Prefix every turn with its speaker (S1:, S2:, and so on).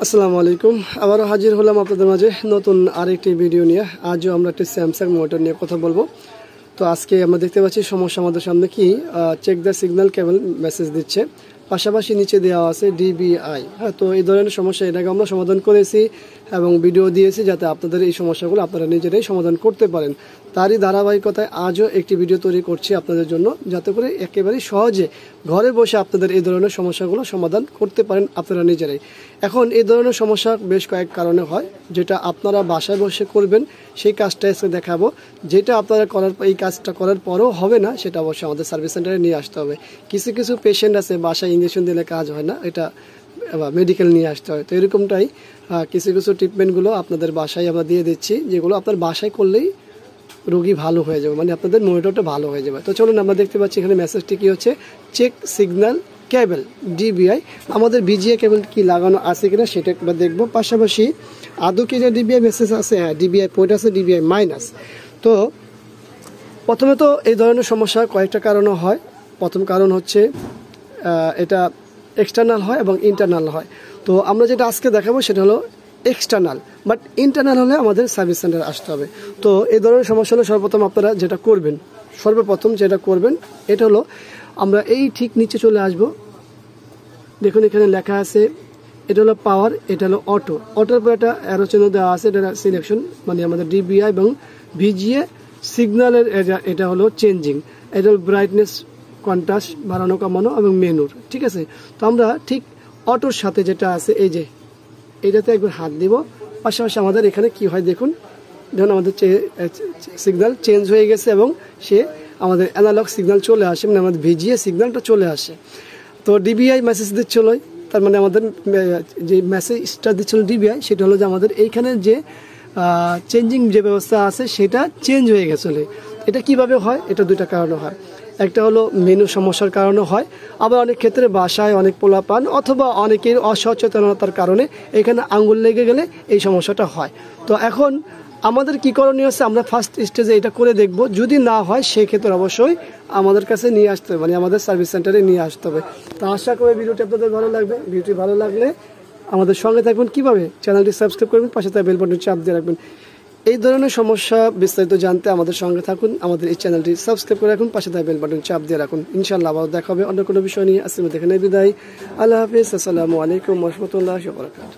S1: আসসালামু আলাইকুম। আবারও হাজির হলাম আপনাদের মাঝে নতুন আরেকটি ভিডিও নিয়ে। আজও আমরা একটি স্যামসাং মোটর নিয়ে কথা বলবো। তো আজকে আমরা দেখতে পাচ্ছি সমস্যা আমাদের সামনে কি check the signal cable message দিচ্ছে, পাশাপাশি নিচে দেওয়া আছে ডিবিআই। হ্যাঁ, তো এই ধরনের সমস্যা এটাকে আমরা সমাধান করেছি এবং ভিডিও দিয়েছি যাতে আপনাদের এই সমস্যাগুলো আপনারা নিজেরাই সমাধান করতে পারেন। তারই ধারাবাহিকতায় আজও একটি ভিডিও তৈরি করছি আপনাদের জন্য, যাতে করে একেবারে সহজে ঘরে বসে আপনাদের এই ধরনের সমস্যাগুলো সমাধান করতে পারেন আপনারা নিজেরাই। এখন এই ধরনের সমস্যা বেশ কয়েক কারণে হয়, যেটা আপনারা বাসায় বসে করবেন সেই কাজটা এসে দেখাবো। যেটা আপনারা এই কাজটা করার পরও হবে না, সেটা অবশ্যই আমাদের সার্ভিস সেন্টারে নিয়ে আসতে হবে। কিছু কিছু পেশেন্ট আছে বাসায় ইঞ্জেকশন দিলে কাজ হয় না, এটা মেডিকেল নিয়ে আসতে হয়। তো এরকমটাই কিছু কিছু ট্রিটমেন্টগুলো আপনাদের বাসায় আমরা দিয়ে দিচ্ছি, যেগুলো আপনার বাসায় করলেই রোগী ভালো হয়ে যাবে, মানে আপনাদের মনিটরটা ভালো হয়ে যাবে। তো চলুন, আমরা দেখতে পাচ্ছি এখানে মেসেজটি কি হচ্ছে, চেক সিগন্যাল কেবল ডিবিআই। আমাদের বিজিএ কেবল কি লাগানো আছে কিনা সেটা একবার দেখবো। পাশাপাশি আদৌ কি যে ডিবিআই মেসেজ আছে, হ্যাঁ ডিবিআই পয়েন্ট আছে, ডিবিআই মাইনাস। তো প্রথমে তো এই ধরনের সমস্যা কয়েকটা কারণে হয়। প্রথম কারণ হচ্ছে এটা এক্সটার্নাল হয় এবং ইন্টারনাল হয়। তো আমরা যেটা আজকে দেখাবো সেটা হলো এক্সটার্নাল, বাট ইন্টারনাল হলে আমাদের সার্ভিস সেন্টারে আসতে হবে। তো এই ধরনের সমস্যা হলে সর্বপ্রথম আপনারা যেটা করবেন, এটা হলো আমরা এই ঠিক নিচে চলে আসব। দেখুন এখানে লেখা আছে, এটা হলো পাওয়ার, এটা হলো অটোর পর একটা অ্যারো চিহ্ন দেওয়া আছে, এটা সিলেকশন, মানে আমাদের ডিবিআই এবং ভিজিএ সিগন্যালের এটা হলো চেঞ্জিং, এটা হলো ব্রাইটনেস, কন্ট্রাস্ট বাড়ানো কমানো এবং মেনুর। ঠিক আছে, তো আমরা ঠিক অটোর সাথে যেটা আছে এই যে এইটাতে একবার হাত দিব। পাশাপাশি আমাদের এখানে কি হয় দেখুন আমাদের সিগন্যাল চেঞ্জ হয়ে গেছে এবং সে আমাদের অ্যানালগ সিগন্যাল চলে আসে, মানে আমাদের ভিজিএ সিগন্যালটা চলে আসে। তো ডিবিআই মেসেজ দিচ্ছিল, তার মানে আমাদের যে মেসেজটা দিচ্ছিল ডিবিআই, সেটা হলো যে আমাদের এইখানে যে চেঞ্জিং যে ব্যবস্থা আছে সেটা চেঞ্জ হয়ে গেছিলো। এটা কিভাবে হয়, এটা দুইটা কারণে হয়। একটা হলো মেনু সমস্যার কারণে হয়, আবার অনেক ক্ষেত্রে বাসায় অনেক পোলাপান অথবা অনেকের অসচেতনতার কারণে এখানে আঙ্গুল লেগে গেলে এই সমস্যাটা হয়। তো এখন আমাদের কী করণীয় আছে, আমরা ফার্স্ট স্টেজে এটা করে দেখব। যদি না হয় সেক্ষেত্রে অবশ্যই আমাদের কাছে নিয়ে আসতে হবে, মানে আমাদের সার্ভিস সেন্টারে নিয়ে আসতে হবে। তো আশা করি ভিডিওটি আপনাদের ভালো লাগবে। ভিডিওটি ভালো লাগলে আমাদের সঙ্গে থাকবেন। কীভাবে, চ্যানেলটি সাবস্ক্রাইব করবেন, পাশে থাকা বেল বাটন চাপ দিয়ে রাখবেন। এই ধরনের সমস্যা বিস্তারিত জানতে আমাদের সঙ্গে থাকুন, আমাদের এই চ্যানেলটি সাবস্ক্রাইব করে রাখুন, পাশে থাকা বেল বাটন চাপ দিয়ে রাখুন। ইনশাআল্লাহ আবার দেখা হবে অন্য কোনো বিষয় নিয়ে। আজকে এখানে বিদায়। আল্লাহ হাফিজ। আসসালামু আলাইকুম ওয়া রাহমাতুল্লাহি ওয়া বারাকাতুহু।